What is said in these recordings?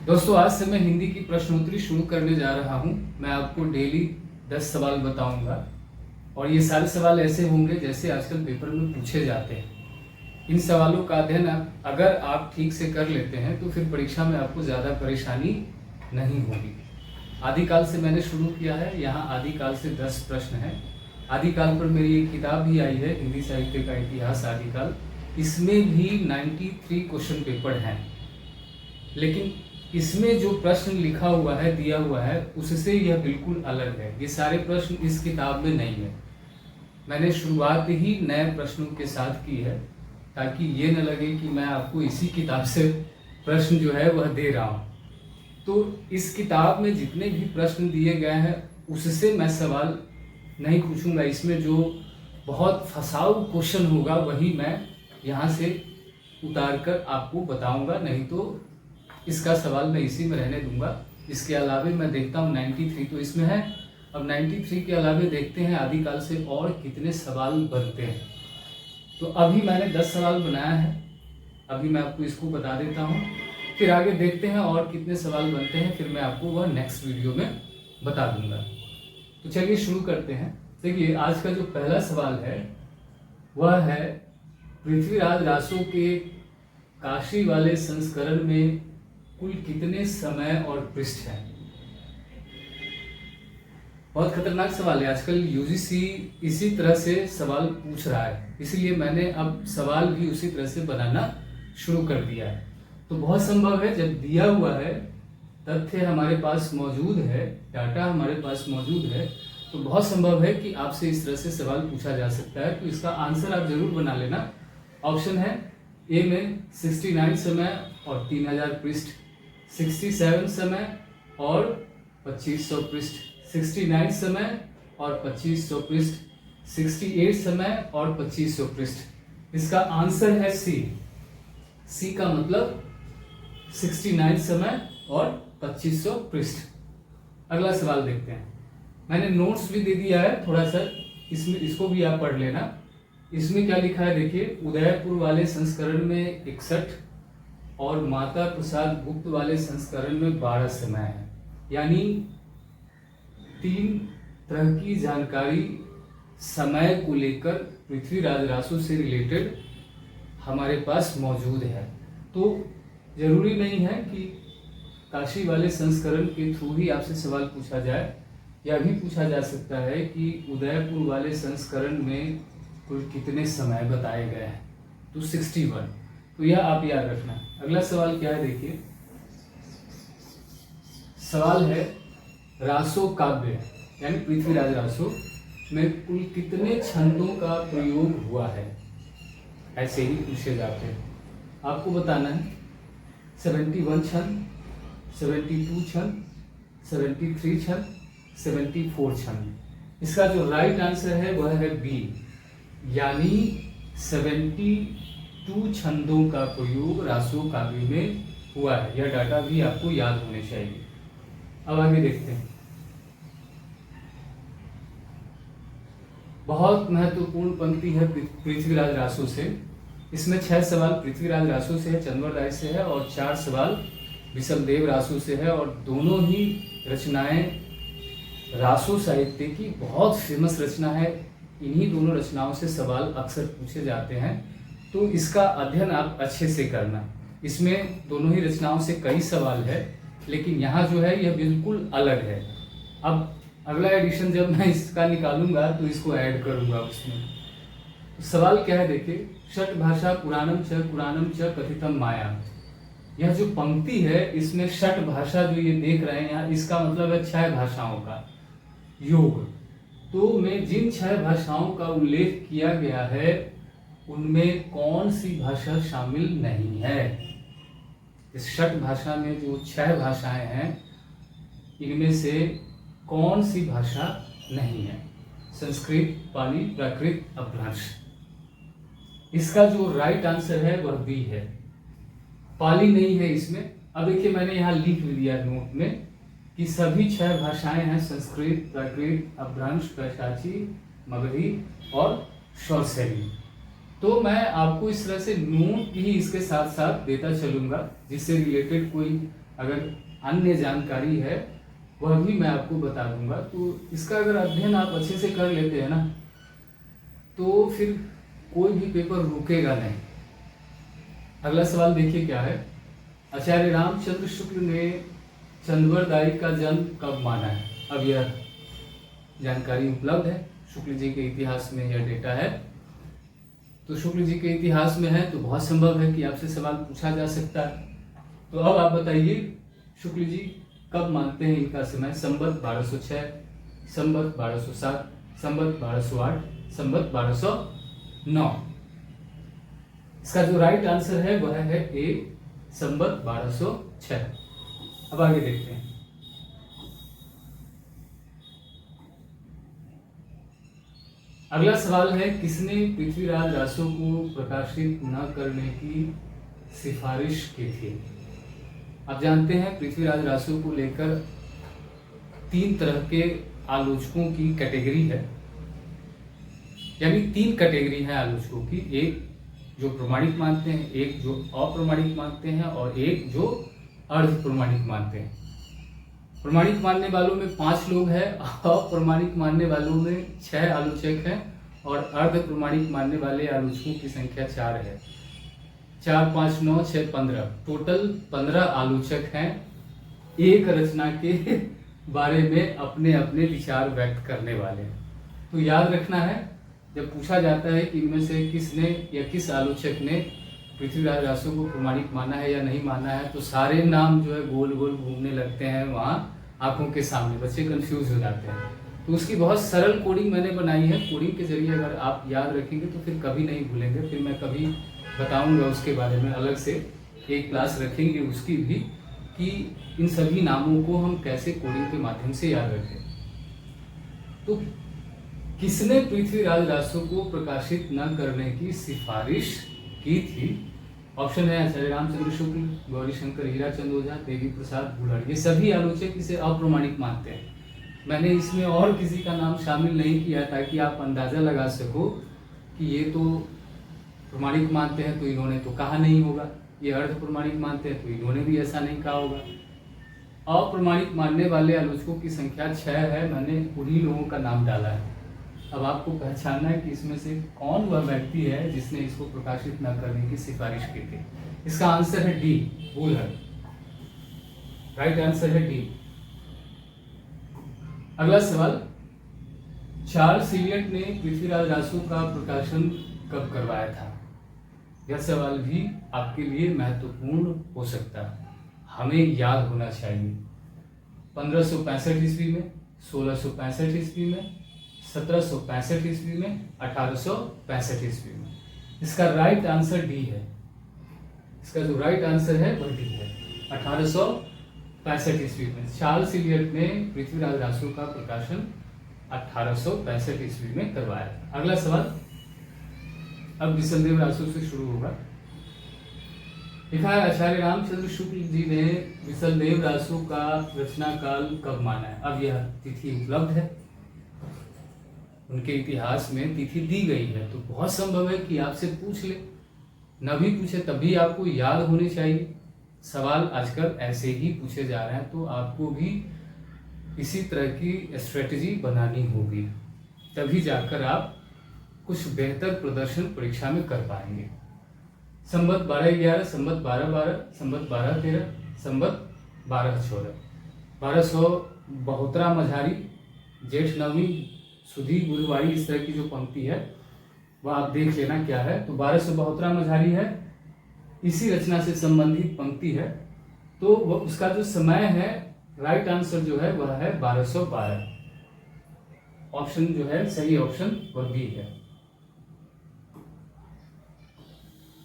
दोस्तों, आज से मैं हिंदी की प्रश्नोत्तरी शुरू करने जा रहा हूं। मैं आपको डेली 10 सवाल बताऊंगा और ये सारे सवाल ऐसे होंगे जैसे आजकल पेपर में पूछे जाते हैं। इन सवालों का अध्ययन अगर आप ठीक से कर लेते हैं तो फिर परीक्षा में आपको ज़्यादा परेशानी नहीं होगी। आदिकाल से मैंने शुरू किया है। यहाँ आदिकाल से 10 प्रश्न हैं। आदिकाल पर मेरी एक किताब भी आई है, हिंदी साहित्य का इतिहास आदिकाल। इसमें भी 93 क्वेश्चन पेपर हैं, लेकिन इसमें जो प्रश्न लिखा हुआ है, दिया हुआ है, उससे यह बिल्कुल अलग है। ये सारे प्रश्न इस किताब में नहीं है। मैंने शुरुआत ही नए प्रश्नों के साथ की है ताकि ये न लगे कि मैं आपको इसी किताब से प्रश्न जो है वह दे रहा हूँ। तो इस किताब में जितने भी प्रश्न दिए गए हैं उससे मैं सवाल नहीं पूछूंगा। इसमें जो बहुत फंसाऊ क्वेश्चन होगा वही मैं यहाँ से उतार कर आपको बताऊंगा, नहीं तो इसका सवाल मैं इसी में रहने दूंगा। इसके अलावे मैं देखता हूँ 93 तो इसमें है। अब 93 के अलावे देखते हैं आदिकाल से और कितने सवाल बनते हैं। तो अभी मैंने 10 सवाल बनाया है, अभी मैं आपको इसको बता देता हूँ, फिर आगे देखते हैं और कितने सवाल बनते हैं, फिर मैं आपको वह नेक्स्ट वीडियो में बता दूंगा। तो चलिए शुरू करते हैं। देखिए, आज का जो पहला सवाल है वह है, पृथ्वीराज रासो के काशी वाले संस्करण में कुल कितने समय और पृष्ठ हैं? बहुत खतरनाक सवाल है। आजकल यूजीसी इसी तरह से सवाल पूछ रहा है, इसलिए मैंने अब सवाल भी उसी तरह से बनाना शुरू कर दिया है। तो बहुत संभव है, जब दिया हुआ है, तथ्य हमारे पास मौजूद है, डाटा हमारे पास मौजूद है, तो बहुत संभव है कि आपसे इस तरह से सवाल पूछा जा सकता है। तो इसका आंसर आप जरूर बना लेना। ऑप्शन है ए में 69 समय और 3000 पृष्ठ, 67 समय और 2500 पृष्ठ, 69 समय और 2500 पृष्ठ, 68 समय और 2500 पृष्ठ। इसका आंसर है सी। सी का मतलब 69 समय और 2500 पृष्ठ। अगला सवाल देखते हैं। मैंने नोट्स भी दे दिया है थोड़ा सा, इसमें इसको भी आप पढ़ लेना। इसमें क्या लिखा है देखिए, उदयपुर वाले संस्करण में 61 और माता प्रसाद गुप्त वाले संस्करण में 12 समय है। यानी 3 तरह की जानकारी समय को लेकर पृथ्वीराज रासो से रिलेटेड हमारे पास मौजूद है। तो जरूरी नहीं है कि काशी वाले संस्करण के थ्रू ही आपसे सवाल पूछा जाए। यह भी पूछा जा सकता है कि उदयपुर वाले संस्करण में कुल कितने समय बताए गए हैं, तो 61। तो यह आप याद रखना। अगला सवाल क्या है देखिए, सवाल है रासो काव्य यानी पृथ्वीराज रासो में कुल कितने छंदों का प्रयोग हुआ है, ऐसे ही पूछे जाते हैं। आपको बताना है 71 छंद, 72 छंद, 73 छंद, 74 छंद। इसका जो राइट आंसर है वह है बी, यानी 72 छंदों का प्रयोग रासो काव्य में हुआ है। यह डाटा भी आपको याद होने चाहिए। अब आगे देखते हैं। बहुत महत्वपूर्ण पंक्ति है पृथ्वीराज रासो से। इसमें 6 सवाल पृथ्वीराज रासो से है, चंद्रवर राय से है, और 4 सवाल विषमदेव रासो से है। और दोनों ही रचनाएं रासो साहित्य की बहुत फेमस रचना है। इन्हीं दोनों रचनाओं से सवाल अक्सर पूछे जाते हैं, तो इसका अध्ययन आप अच्छे से करना। इसमें दोनों ही रचनाओं से कई सवाल है, लेकिन यहाँ जो है यह बिल्कुल अलग है। अब अगला एडिशन जब मैं इसका निकालूंगा तो इसको ऐड करूंगा उसमें। सवाल क्या है देखिए, षट भाषा पुराणम च कथितम माया। यह जो पंक्ति है इसमें षट भाषा जो ये देख रहे हैं यहाँ, इसका मतलब है 6 भाषाओं का योग। तो में जिन 6 भाषाओं का उल्लेख किया गया है उनमें कौन सी भाषा शामिल नहीं है? इस षट भाषा में जो 6 भाषाएं हैं इनमें से कौन सी भाषा नहीं है? संस्कृत, पाली, प्राकृत, अपभ्रंश। इसका जो राइट आंसर है वह बी है, पाली नहीं है इसमें। अब देखिए, मैंने यहाँ लिख दिया नोट में कि सभी 6 भाषाएं हैं, संस्कृत, प्राकृत, अपभ्रंश, पैशाची, मगधी और शौरसेनी। तो मैं आपको इस तरह से नोट भी इसके साथ साथ देता चलूंगा, जिससे रिलेटेड कोई अगर अन्य जानकारी है वह भी मैं आपको बता दूंगा। तो इसका अगर अध्ययन आप अच्छे से कर लेते हैं ना, तो फिर कोई भी पेपर रुकेगा नहीं। अगला सवाल देखिए क्या है। आचार्य रामचंद्र शुक्ल ने चंद्रवरदायी का जन्म कब माना है? अब यह जानकारी उपलब्ध है, शुक्ल जी के इतिहास में यह डेटा है। तो शुक्ल जी के इतिहास में है तो बहुत संभव है कि आपसे सवाल पूछा जा सकता है। तो अब आप बताइए शुक्ल जी कब मानते हैं इनका समय? संवत 1206, संवत 1207, संवत 1208, संवत 1209। इसका जो राइट आंसर है वह है ए, संवत 1206। अब आगे देखते हैं। अगला सवाल है, किसने पृथ्वीराज रासो को प्रकाशित न करने की सिफारिश की थी? आप जानते हैं पृथ्वीराज रासो को लेकर 3 तरह के आलोचकों की कैटेगरी है, यानी 3 कैटेगरी है आलोचकों की। एक जो प्रमाणिक मानते हैं, एक जो अप्रमाणिक मानते हैं और एक जो अर्ध प्रमाणिक मानते हैं। प्रमाणिक मानने वालों में 5 लोग हैं, अप्रमाणिक मानने वालों में 6 आलोचक हैं और अर्ध प्रमाणिक मानने वाले आलोचकों की संख्या 4 है। 4, 5, 9, 6, 15, टोटल 15 आलोचक हैं एक रचना के बारे में अपने अपने विचार व्यक्त करने वाले। तो याद रखना है, जब पूछा जाता है कि इनमें से किसने या किस आलोचक ने पृथ्वीराज रासो को प्रमाणिक माना है या नहीं माना है, तो सारे नाम जो है गोल गोल घूमने लगते हैं वहाँ आंखों के सामने, बच्चे कंफ्यूज हो जाते हैं। तो उसकी बहुत सरल कोडिंग मैंने बनाई है। कोडिंग के जरिए अगर आप याद रखेंगे तो फिर कभी नहीं भूलेंगे। फिर मैं कभी बताऊंगा उसके बारे में, अलग से एक क्लास रखेंगे उसकी भी, कि इन सभी नामों को हम कैसे कोडिंग के माध्यम से याद रखें। तो किसने पृथ्वीराज रासो को प्रकाशित न करने की सिफारिश की थी? ऑप्शन है आचार्य रामचंद्र शुक्ल, गौरीशंकर हीराचंद ओझा, देवी प्रसाद बुलड़। ये सभी आलोचक इसे अप्रमाणिक मानते हैं। मैंने इसमें और किसी का नाम शामिल नहीं किया ताकि आप अंदाजा लगा सको कि ये तो प्रमाणिक मानते हैं तो इन्होंने तो कहा नहीं होगा, ये अर्ध प्रमाणिक मानते हैं तो इन्होंने भी ऐसा नहीं कहा होगा। अप्रमाणिक मानने वाले आलोचकों की संख्या 6 है, मैंने उन्हीं लोगों का नाम डाला है। अब आपको पहचानना है कि इसमें से कौन वह व्यक्ति है जिसने इसको प्रकाशित न करने की सिफारिश की थी। इसका आंसर है डी, बुलड़। राइट आंसर है डी। अगला सवाल, चार्ल्स इलियट ने पृथ्वीराज रासो का प्रकाशन कब करवाया था? यह सवाल भी आपके लिए महत्वपूर्ण हो सकता है, हमें याद होना चाहिए। 1565 ईस्वी में, 1665 ईस्वी में, 1765 ईस्वी में, 1865 ईस्वी में। इसका राइट आंसर डी है। इसका जो राइट आंसर है वह डी है, 1865 ईस्वी में। चार्ल्स इलियट ने पृथ्वीराज रासो का प्रकाशन 1865 ईस्वी में करवाया था। अगला सवाल अब विसलदेव रासो से शुरू होगा। लिखा है, आचार्य रामचंद्र शुक्ल जी ने विसलदेव रासो का रचना काल कब माना है? अब यह तिथि उपलब्ध है, उनके इतिहास में तिथि दी गई है। तो बहुत संभव है कि आपसे पूछ ले, न भी पूछे तब भी आपको याद होनी चाहिए। सवाल आजकल ऐसे ही पूछे जा रहे हैं, तो आपको भी इसी तरह की स्ट्रेटजी बनानी होगी, तभी जाकर आप कुछ बेहतर प्रदर्शन परीक्षा में कर पाएंगे। संवत 1211, संवत 1212, संवत 1213, संवत 1214, 1272 मझारी, जेठ नवमी, सुधी गुरुवारी, इस तरह की जो पंक्ति है वह आप देख लेना क्या है। तो 1272 मझारी है, इसी रचना से संबंधित पंक्ति है। तो वह उसका जो समय है, राइट आंसर जो है वह है 1212। ऑप्शन जो है सही ऑप्शन वह बी है।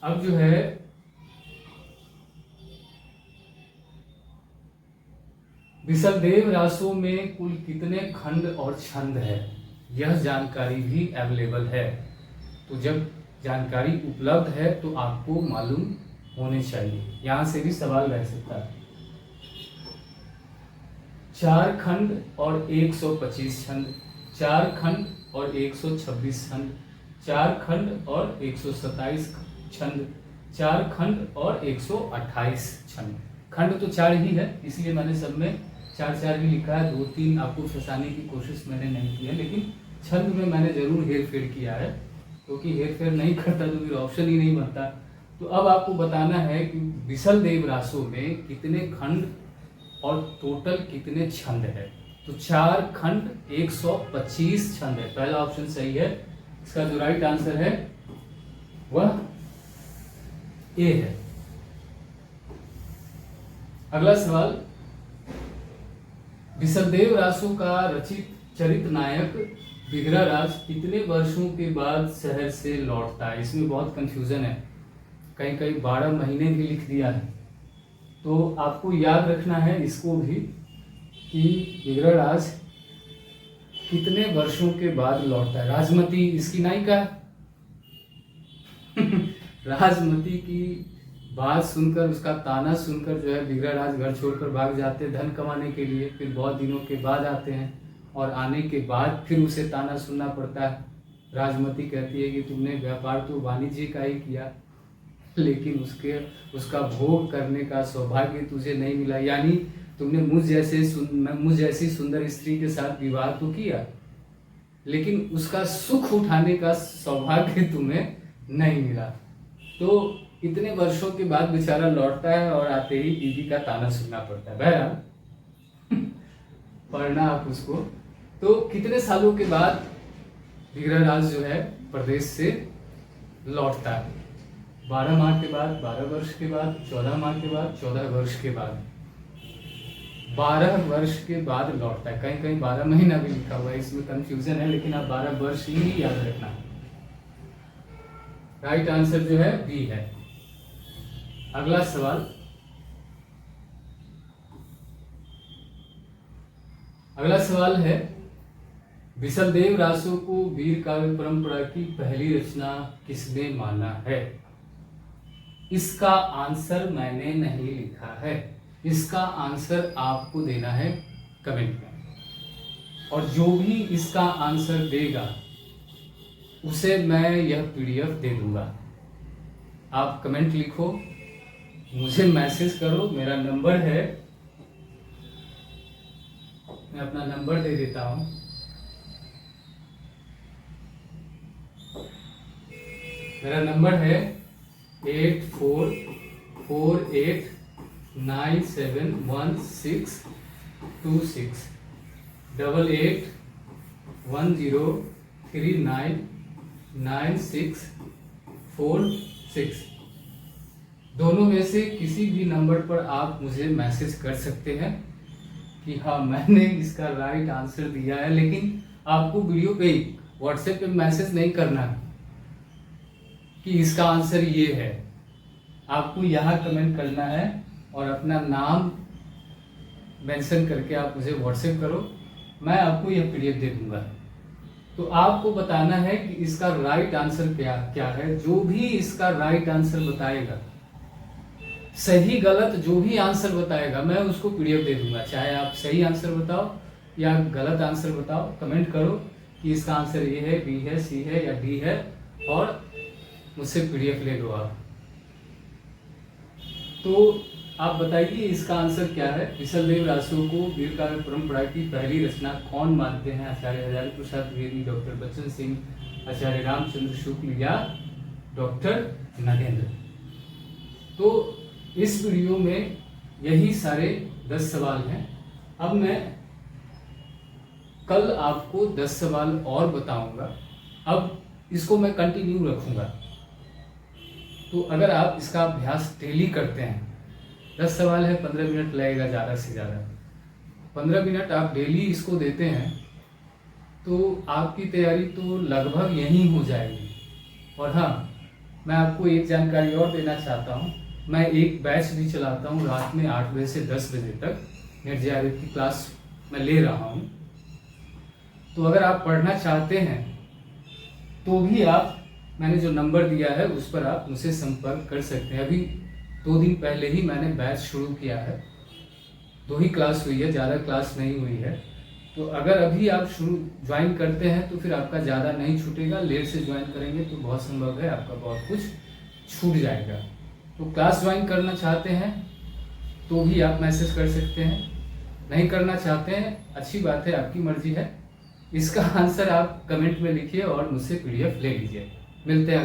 अब जो है विसलदेव रासो में कुल कितने खंड और छंद है, यह जानकारी भी अवेलेबल है। तो जब जानकारी उपलब्ध है तो आपको मालूम होने चाहिए। यहां से भी सवाल रह सकता है। 4 खंड और 125 छंद, 4 खंड और 126 छंद, 4 खंड और 127 छंद, 4 खंड और 128 छंद। खंड तो 4 ही है, इसलिए मैंने सब में 4 ही लिखा है। 2-3 आपको फंसाने की कोशिश मैंने नहीं की है, लेकिन छंद में मैंने जरूर हेर फेर किया है, क्योंकि हेर फेर नहीं करता तो फिर ऑप्शन ही नहीं बनता। तो अब आपको बताना है कि विसल देव रासो में कितने खंड और टोटल कितने छंद है। तो 4 खंड 125 छंद है, पहला ऑप्शन सही है। इसका जो राइट आंसर है वह ए है। अगला सवाल, विसलदेव रासो का रचित चरित नायक विग्रहराज कितने वर्षों के बाद शहर से लौटता है। इसमें बहुत कंफ्यूजन है, कहीं कहीं 12 महीने भी लिख दिया है। तो आपको याद रखना है इसको भी कि विग्रहराज कितने वर्षों के बाद लौटता है। राजमती इसकी नायिका राजमती की बात सुनकर, उसका ताना सुनकर जो है विग्रहराज घर छोड़कर भाग जाते हैं धन कमाने के लिए। फिर बहुत दिनों के बाद आते हैं और आने के बाद फिर उसे ताना सुनना पड़ता है। राजमती कहती है कि तुमने व्यापार तो वाणिज्य का ही किया, लेकिन उसका भोग करने का सौभाग्य तुझे नहीं मिला। यानी तुमने मुझ जैसी सुंदर स्त्री के साथ विवाह तो किया, लेकिन उसका सुख उठाने का सौभाग्य तुम्हें नहीं मिला। तो इतने वर्षों के बाद बेचारा लौटता है और आते ही बीवी का ताना सुनना पड़ता है। बहरहाल पढ़ना आप उसको। तो कितने सालों के बाद विग्रहराज जो है प्रदेश से लौटता है? 12 माह के बाद, 12 वर्ष के बाद, 14 माह के बाद, 14 वर्ष के बाद। 12 वर्ष के बाद लौटता है। कहीं कहीं 12 महीना भी लिखा हुआ है, इसमें कंफ्यूजन है, लेकिन आप 12 वर्ष ही याद रखना। राइट आंसर जो है बी है। अगला सवाल, है विसलदेव रासो को वीर काव्य परंपरा की पहली रचना किसने माना है? इसका आंसर मैंने नहीं लिखा है, इसका आंसर आपको देना है कमेंट में, और जो भी इसका आंसर देगा उसे मैं यह पीडीएफ दे दूंगा। आप कमेंट लिखो, मुझे मैसेज करो। मेरा नंबर है, मैं अपना नंबर दे देता हूं। मेरा नंबर है 8448971626 8810399646। दोनों में से किसी भी नंबर पर आप मुझे मैसेज कर सकते हैं कि हाँ मैंने इसका राइट आंसर दिया है, लेकिन आपको वीडियो पे व्हाट्सएप पे मैसेज नहीं करना कि इसका आंसर ये है। आपको यहाँ कमेंट करना है और अपना नाम मेंशन करके आप मुझे व्हाट्सएप करो, मैं आपको यह पीडीएफ दे दूंगा। तो आपको बताना है कि इसका राइट आंसर क्या है। जो भी इसका राइट आंसर बताएगा, सही गलत जो भी आंसर बताएगा, मैं उसको पीडीएफ दे दूंगा। चाहे आप सही आंसर बताओ या गलत आंसर बताओ, कमेंट करो कि इसका आंसर ये है, बी है, सी है या डी है, और मुझसे पीडीएफ ले लो आप। तो आप बताइए इसका आंसर क्या है। विसलदेव रासो को वीर काव्य परंपरा की पहली रचना कौन मानते हैं? आचार्य हजारी प्रसाद द्विवेदी, डॉक्टर बच्चन सिंह, आचार्य रामचंद्र शुक्ल या डॉक्टर नगेंद्र? तो इस वीडियो में यही सारे 10 सवाल हैं। अब मैं कल आपको 10 सवाल और बताऊंगा। अब इसको मैं कंटिन्यू रखूंगा। तो अगर आप इसका अभ्यास डेली करते हैं, 10 सवाल है, 15 मिनट लगेगा ज़्यादा से ज़्यादा, 15 मिनट आप डेली इसको देते हैं तो आपकी तैयारी तो लगभग यहीं हो जाएगी। और हाँ, मैं आपको एक जानकारी और देना चाहता हूँ। मैं एक बैच भी चलाता हूँ रात में 8 बजे से 10 बजे तक। नेट जेआरएफ की क्लास मैं ले रहा हूँ। तो अगर आप पढ़ना चाहते हैं तो भी आप, मैंने जो नंबर दिया है उस पर आप मुझसे संपर्क कर सकते हैं। अभी 2 दिन पहले ही मैंने बैच शुरू किया है, 2 ही क्लास हुई है, ज़्यादा क्लास नहीं हुई है। तो अगर अभी आप ज्वाइन करते हैं तो फिर आपका ज़्यादा नहीं छूटेगा। लेट से ज्वाइन करेंगे तो बहुत संभव है आपका बहुत कुछ छूट जाएगा। तो क्लास ज्वाइन करना चाहते हैं तो भी आप मैसेज कर सकते हैं। नहीं करना चाहते हैं, अच्छी बात है, आपकी मर्जी है। इसका आंसर आप कमेंट में लिखिए और मुझसे PDF ले लीजिए। मिलते हैं।